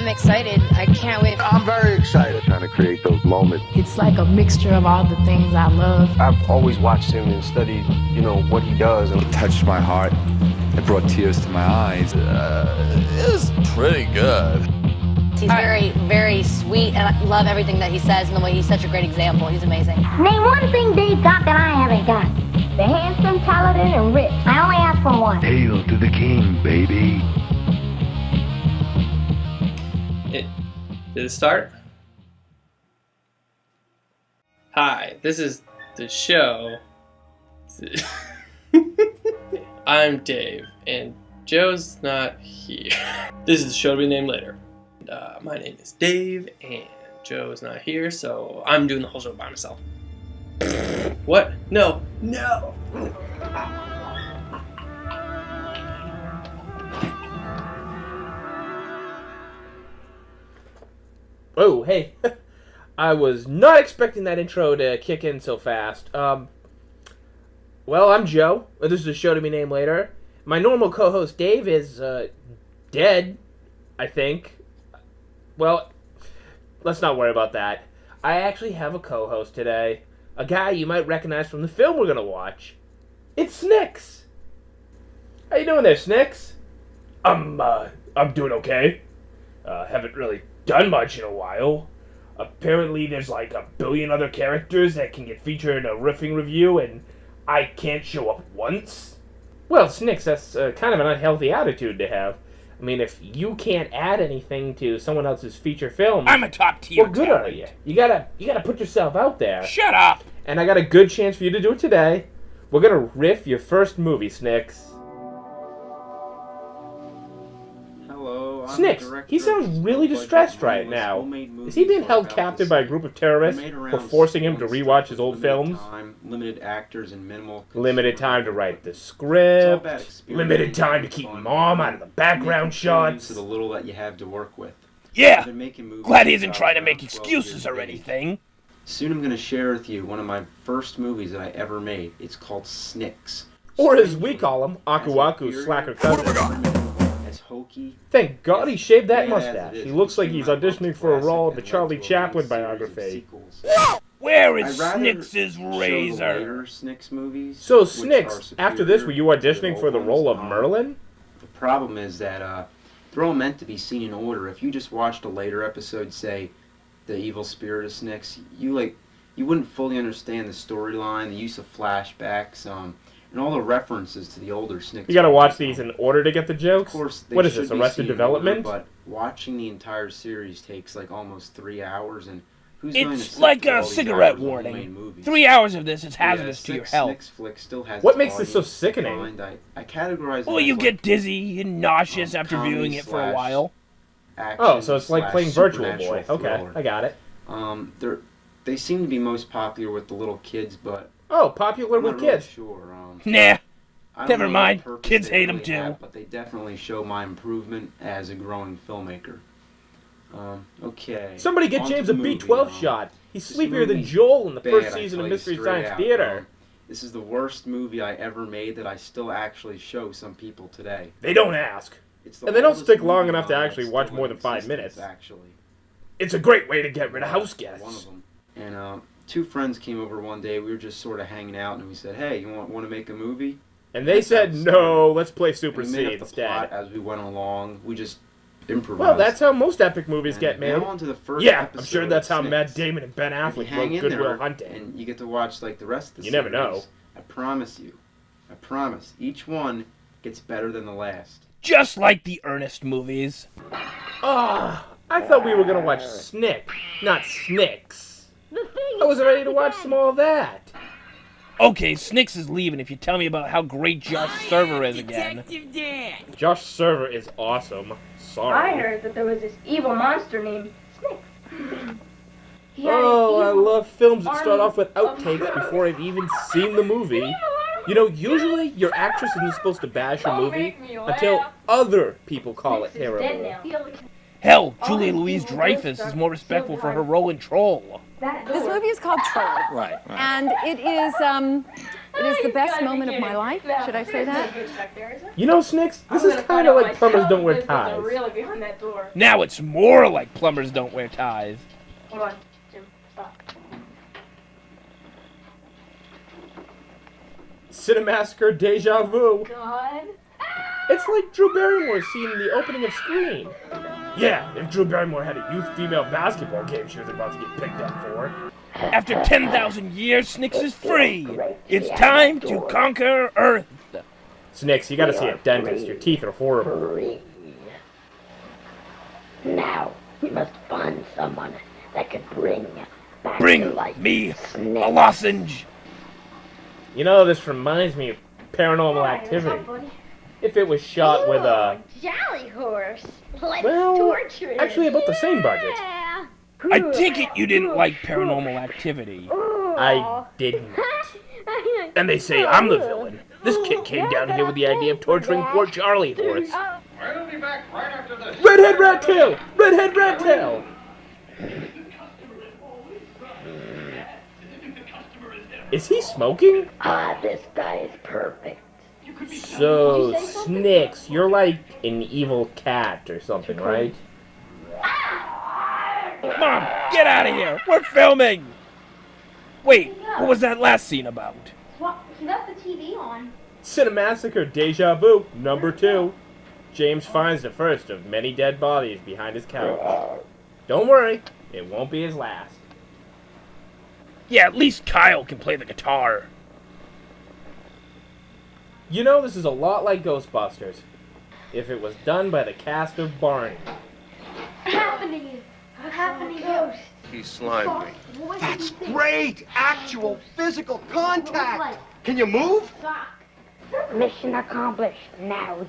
I'm excited. I can't wait. I'm very excited trying to create those moments. It's like a mixture of all the things I love. I've always watched him and studied, what he does. It touched my heart. It brought tears to my eyes. It was pretty good. He's very, very sweet, and I love everything that he says and the way he's such a great example. He's amazing. Name one thing Dave got that I haven't got. The handsome, talented, and rich. I only ask for one. Hail to the king, baby. Did it start? Hi, this is the show. I'm Dave, and Joe's not here. This is the show to be named later. My name is Dave, and Joe's not here, so I'm doing the whole show by myself. What? No! No! Oh, hey. I was not expecting that intro to kick in so fast. Well, I'm Joe. This is a show to be named later. My normal co-host Dave is, dead, I think. Well, let's not worry about that. I actually have a co-host today. A guy you might recognize from the film we're gonna watch. It's Snix. How you doing there, Snix? I'm doing okay. Haven't really done much in a while. Apparently there's like a billion other characters that can get featured in a riffing review, and I can't show up once? Well, Snix, that's kind of an unhealthy attitude to have. I mean, if you can't add anything to someone else's feature film, I'm a top tier. What good are you? You gotta put yourself out there. Shut up! And I got a good chance for you to do it today. We're gonna riff your first movie, Snix. Snix, he sounds really distressed right now. Is he being held captive by a group of terrorists who are forcing him to rewatch his old films? Limited actors and minimal... Limited time to write the script. Limited time to keep Mom out of the background shots. To the little that you have to work with. Yeah, glad he isn't trying to make excuses or anything. Soon I'm going to share with you one of my first movies that I ever made. It's called Snix. Or as we call him, Aku Aku's slacker cousin. Hokey. Thank God he shaved that mustache. He looks like he's auditioning for a role in the Charlie Chaplin biography. Where is Snix's razor? Snix movies. So Snix, after this, were you auditioning for the role of Merlin? The problem is that they're all meant to be seen in order. If you just watched a later episode, say, The Evil Spirit of Snix, you wouldn't fully understand the storyline, the use of flashbacks, and all the references to the older Snix. You gotta watch these in order to get the jokes? Of course, what is this, Arrested Development? But watching the entire series takes like almost 3 hours, and who's going to It's like a cigarette warning. 3 hours of this is hazardous to your health. What makes this so sickening? I categorize well, you get dizzy and nauseous after viewing it for a while. Oh, so it's like playing Virtual Boy. Okay, I got it. They seem to be most popular with the little kids, but... Oh, popular with kids. Sure. Nah, never mind. Kids hate them too. But they definitely show my improvement as a growing filmmaker. Okay. Somebody get James a B12 shot. He's sleepier than Joel in the first season of Mystery Science Theater. This is the worst movie I ever made that I still actually show some people today. They don't ask. And they don't stick long enough to actually watch more than 5 minutes. It's a great way to get rid of house guests. One of them. And, two friends came over one day. We were just sort of hanging out, and we said, "Hey, you want to make a movie?" And they said, "No, let's play Super C instead." instead." As we went along, we just improvised. Well, that's how most epic movies get made. On to the first yeah, I'm sure that's how Matt Damon and Ben Affleck wrote Good Will Hunting. And you get to watch like the rest of the series. You never know. I promise you. I promise. Each one gets better than the last. Just like the Earnest movies. Ah, I thought we were gonna watch Snick, not Snix. I wasn't ready to watch some all that. Okay, Snix is leaving if you tell me about how great Josh Server is again. Josh Server is awesome. Sorry. I heard that there was this evil monster named Snix. Oh, I love films that start off with outtakes before I've even seen the movie. You know, usually your actress isn't supposed to bash a movie until other people call it terrible. Hell, Julia Louis-Dreyfus is more respectful for her role in Troll. This movie is called Troll. Right. And it is It is the best moment of my life. Should I say that? You know, Snix, this is kind of like plumbers don't wear ties. Now it's more like plumbers don't wear ties. Hold on, Jim. Stop. Cinemassacre deja vu. God. It's like Drew Barrymore seeing the opening of Scream. Yeah, if Drew Barrymore had a youth female basketball game she was about to get picked up for. After 10,000 years, Snix is free. It's time to conquer Earth. Snix, you gotta see a dentist. Your teeth are horrible. Now, we must find someone that could bring back to Bring life me Snix. a lozenge. You know, this reminds me of Paranormal Activity. If it was shot with a... Jolly horse. Let's Well, torture it. actually about the same budget. Yeah. I take it you didn't like Paranormal Activity. I didn't. And they say I'm the villain. This kid came down here with the idea of torturing poor Charlie Horse. I'll be back right after this. Redhead Rat Tail! Redhead Rat Tail! Is he smoking? Ah, this guy is perfect. So, Snix, you're like an evil cat or something, right? Mom, get out of here. We're filming. Wait, what was that last scene about? He left the TV on. Cinemassacre Deja Vu, number 2. James finds the first of many dead bodies behind his couch. Don't worry, it won't be his last. Yeah, at least Kyle can play the guitar. You know, this is a lot like Ghostbusters. If it was done by the cast of Barney. What happened to you? What happened to Ghost? He slimed me. That's great! Actual physical contact! Can you move? Mission accomplished. Now,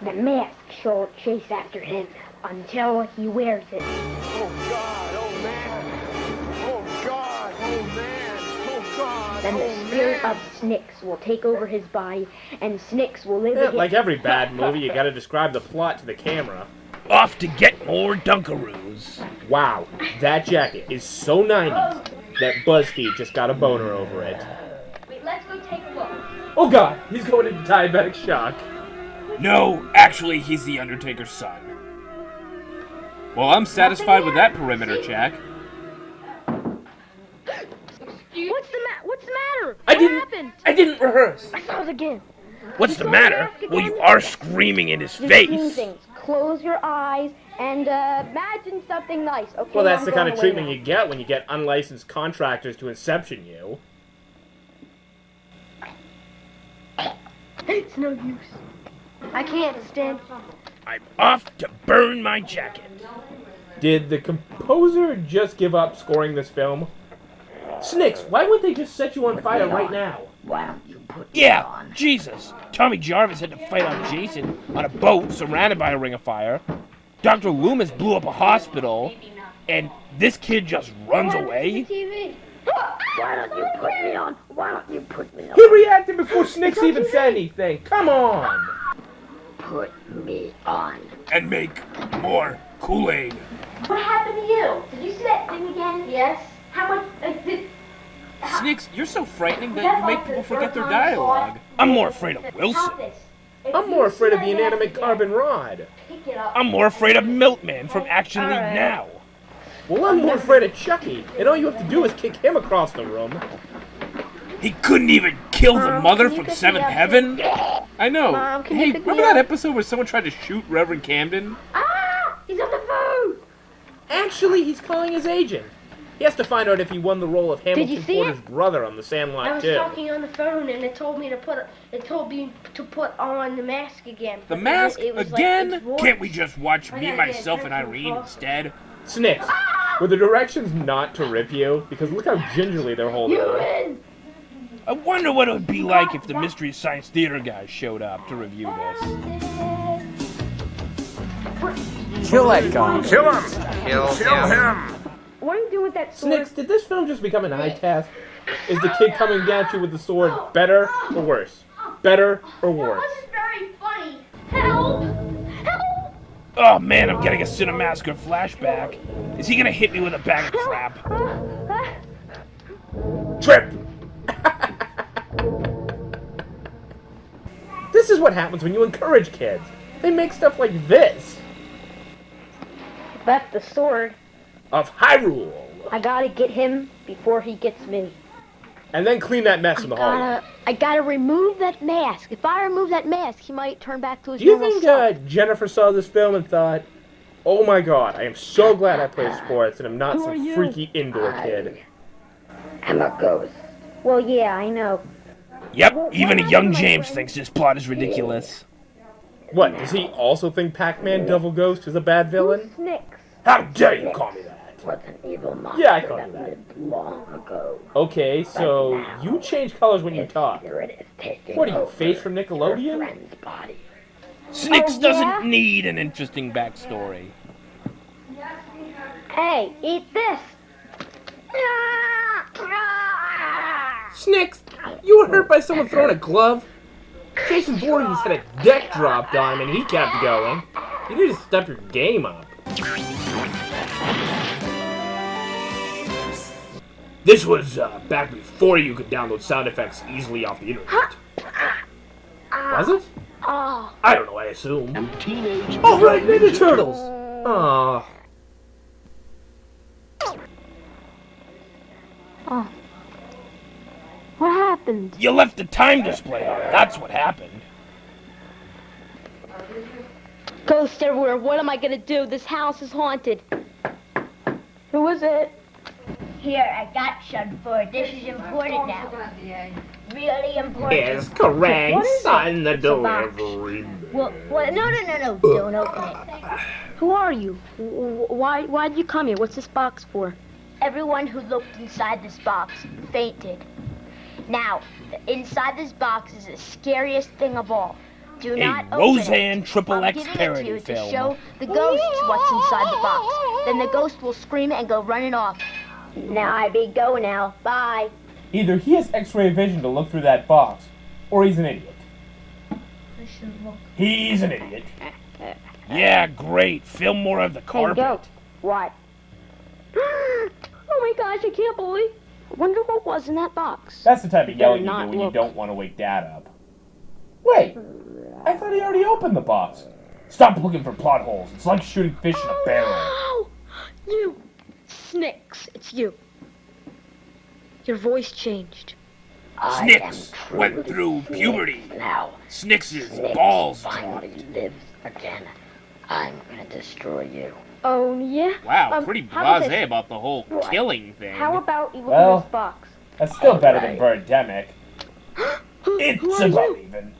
the mask shall chase after him until he wears it. Oh God, oh man! Oh God, oh man! Oh God, Then the spirit of Snix will take over his body, and Snix will live again. Like every bad movie, you gotta describe the plot to the camera. Off to get more Dunkaroos. Wow, that jacket is so 90s that BuzzFeed just got a boner over it. Wait, let's go take a look. Oh god, he's going into diabetic shock. No, actually, he's the Undertaker's son. Well, I'm satisfied with that perimeter check. What's the matter? I didn't rehearse. I saw it again. What's the matter? Well, you are screaming in his face. Things. Close your eyes and imagine something nice. Okay. Well, that's I'm the kind going of away treatment now. you get when you get unlicensed contractors to inception you. It's no use. I can't stand. I'm off to burn my jacket. Did the composer just give up scoring this film? Snix, why wouldn't they just set you on fire right now? Why don't you put Yeah, on? Jesus. Tommy Jarvis had to fight on Jason on a boat surrounded by a ring of fire. Dr. Loomis blew up a hospital. And this kid just runs away? TV. Why don't you put me on? Why don't you put me on? He reacted before Snix even said anything. Come on. Put me on. And make more Kool-Aid. What happened to you? Did you see that thing again? Yes. How much? Snix, you're so frightening that you make people forget their dialogue. I'm more afraid of Wilson. I'm more afraid of the inanimate carbon rod. Pick it up. I'm more afraid of Milkman from Action League Now. Well, I'm more afraid of Chucky, and all you have to do is kick him across the room. He couldn't even kill the mother from Seventh Heaven? I know. Mom, can you Hey, pick me remember that up? episode where someone tried to shoot Reverend Camden? Ah! He's on the phone. Actually, he's calling his agent. He has to find out if he won the role of Hamilton you see Porter's it? brother on The Sandlot I was 2. talking on the phone and it told me to put on the mask again. The But mask? it was like, Again? it's warm. Can't we just watch I Me, gotta get Myself, and attention Irene from- instead? Snix, were the directions not to rip you? Because look how gingerly they're holding You you. win. I wonder what it would be like if the Mystery Science Theater guys showed up to review this. Kill that guy. Kill him! Kill him! What are you doing with that sword? Snix, did this film just become an eye test? Is the kid coming down at you with the sword better or worse? Better or worse? That wasn't very funny. Help! Help! Oh man, I'm getting a Cinemassacre flashback. Is he gonna hit me with a bag of crap? Trip! This is what happens when you encourage kids. They make stuff like this. Left the sword. Of Hyrule. I gotta get him before he gets me. And then clean that mess in the hallway. I gotta remove that mask. If I remove that mask, he might turn back to his Do you normal think self. Jennifer saw this film and thought, oh my god, I am so glad I play sports and I'm not some freaky indoor kid? I'm a ghost. Well, yeah, I know. Yep, even a young James thinks this plot is ridiculous. What, does he also think Pac-Man Devil Ghost is a bad villain? Snix. How dare you call me that? Was an evil monster Yeah, I call you that. lived long ago. Okay, so you change colors when you talk. What are you, Face from Nickelodeon? Friend's body. Snix doesn't need an interesting backstory. Hey, eat this. Snix, you were hurt by someone throwing a glove? Jason Voorhees had a deck dropped on him and he kept going. You need to step your game up. This was back before you could download sound effects easily off the internet. Was it? Oh. I don't know, I assume. Oh, right, Ninja Turtles! Aww. Oh. What happened? You left the time display on. That's what happened. Ghosts everywhere. What am I gonna do? This house is haunted. Who is it? Here, I got some for it. This is important now. Really important. Yes, correct, son, the delivery. Well, no. Don't open it. Who are you? Why'd you come here? What's this box for? Everyone who looked inside this box fainted. Now, inside this box is the scariest thing of all. Do not A open Roseanne it. Triple I'm X giving it parody to you film. to show the ghosts what's inside the box. Then the ghost will scream and go running off. Now I be go now. Bye. Either he has X-ray vision to look through that box, or he's an idiot. He's an idiot. Yeah, great. Film more of the carpet. Hey, go. What? Oh my gosh, I can't believe. Wonder what was in that box. That's the type of yelling you do not when you look. don't want to wake Dad up. Wait, I thought he already opened the box. Stop looking for plot holes. It's like shooting fish in a barrel. No! You, Snix, it's you. Your voice changed. Snix went through puberty. Now, Snix's balls finally dropped. lives again. I'm gonna destroy you. Oh, yeah? Wow, pretty how blasé about about the whole killing thing. How about you look Well, in this box? That's still better than Birdemic. It's about even.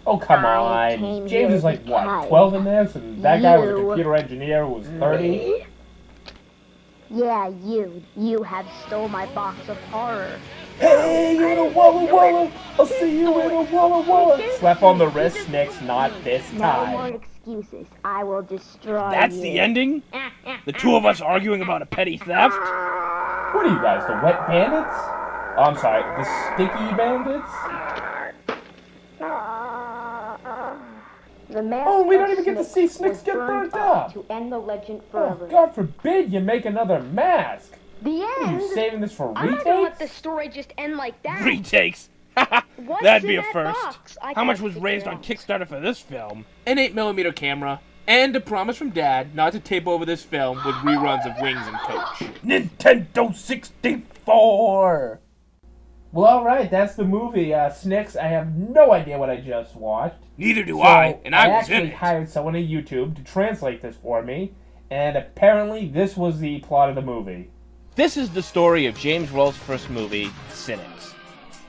Oh, come I on. came James here is like, what, because 12 in this? And that guy was a you- computer engineer who was 30? Yeah, you have stole my box of horror. Hey, you in a Walla Walla! I'll see you in a Walla Walla! Slap on the wrist, Snix, not this No more time. excuses. I will destroy That's you. the ending? The two of us arguing about a petty theft? What are you guys, the wet bandits? Oh, I'm sorry, the sticky bandits? The mask Oh, we don't of even get to Snix see Snix was get burned burnt up. To end the legend Oh, forever. God forbid you make another mask! The What, are end? you saving this for I'm not gonna let retakes? the story just end like that. Retakes. What's That'd in be a that first. box? I How much can't was figure raised it on out. Kickstarter for this film? An 8mm camera, and a promise from Dad not to tape over this film with reruns of Wings and Coach. Nintendo 64! Well, alright, that's the movie, Snix. I have no idea what I just watched. Neither do So I, and I was in actually it. hired someone at YouTube to translate this for me, and apparently this was the plot of the movie. This is the story of James Rolfe's first movie, Cinemassacre.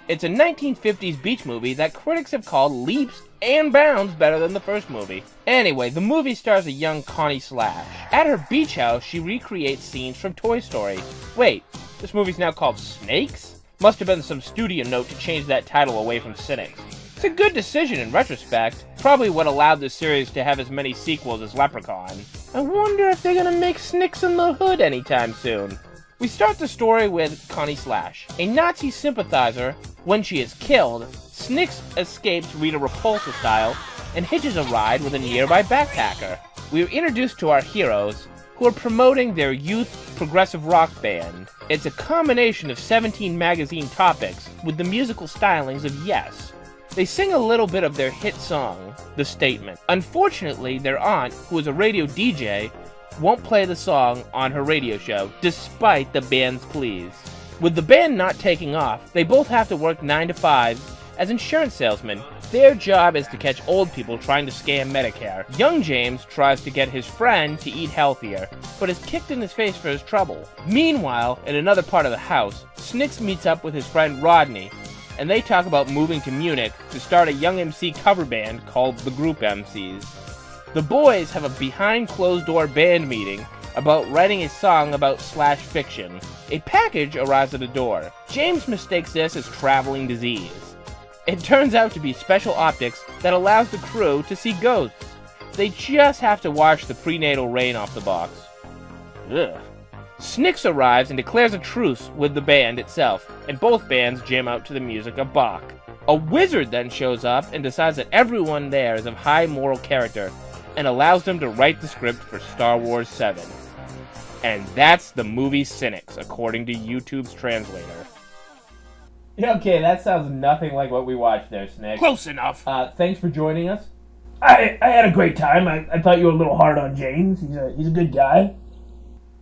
It's a 1950s beach movie that critics have called leaps and bounds better than the first movie. Anyway, the movie stars a young Connie Slash. At her beach house, she recreates scenes from Toy Story. Wait, this movie's now called Snakes? Must have been some studio note to change that title away from Cinemassacre. It's a good decision in retrospect. Probably what allowed this series to have as many sequels as Leprechaun. I wonder if they're gonna make Snix in the Hood anytime soon. We start the story with Connie Slash, a Nazi sympathizer. When she is killed, Snix escapes Rita Repulsa style and hitches a ride with a nearby backpacker. We are introduced to our heroes, who are promoting their youth progressive rock band. It's a combination of 17 magazine topics with the musical stylings of Yes. They sing a little bit of their hit song, The Statement. Unfortunately, their aunt, who is a radio DJ, won't play the song on her radio show, despite the band's pleas. With the band not taking off, they both have to work 9 to 5 as insurance salesmen. Their job is to catch old people trying to scam Medicare. Young James tries to get his friend to eat healthier, but is kicked in his face for his trouble. Meanwhile, in another part of the house, Snix meets up with his friend Rodney, and they talk about moving to Munich to start a Young MC cover band called the Group MCs. The boys have a behind-closed-door band meeting about writing a song about slash fiction. A package arrives at the door. James mistakes this as traveling disease. It turns out to be special optics that allows the crew to see ghosts. They just have to wash the prenatal rain off the box. Ugh. Snix arrives and declares a truce with the band itself, and both bands jam out to the music of Bach. A wizard then shows up and decides that everyone there is of high moral character, and allows them to write the script for Star Wars 7. And that's the movie Cinix, according to YouTube's translator. Yeah, okay, that sounds nothing like what we watched there, Snix. Close enough. Thanks for joining us. I had a great time. I thought you were a little hard on James. He's a good guy.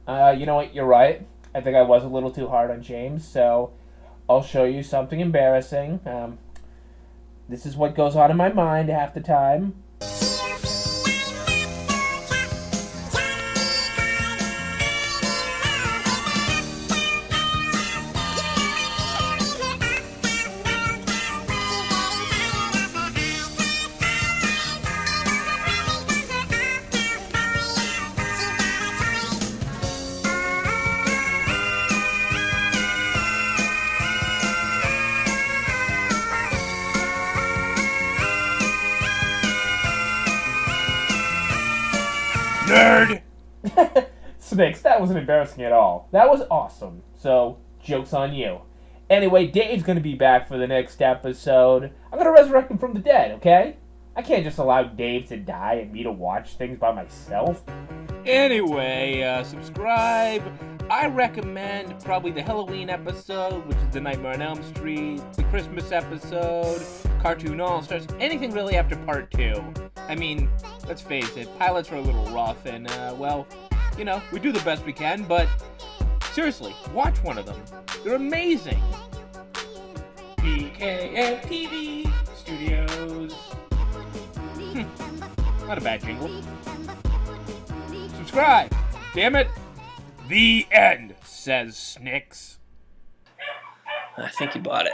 You know what, you're right. I think I was a little too hard on James, so I'll show you something embarrassing. This is what goes on in my mind half the time. Nerd! Snix, that wasn't embarrassing at all. That was awesome. So, joke's on you. Anyway, Dave's gonna be back for the next episode. I'm gonna resurrect him from the dead, okay? I can't just allow Dave to die and me to watch things by myself. Anyway, subscribe. I recommend probably the Halloween episode, which is the Nightmare on Elm Street, the Christmas episode, Cartoon All-Stars, anything really after part 2. I mean, let's face it, pilots are a little rough, and, well, you know, we do the best we can, but seriously, watch one of them. They're amazing. BKF TV Studios. Not a bad jingle. Subscribe! Damn it! The end, says Snix. I think you bought it.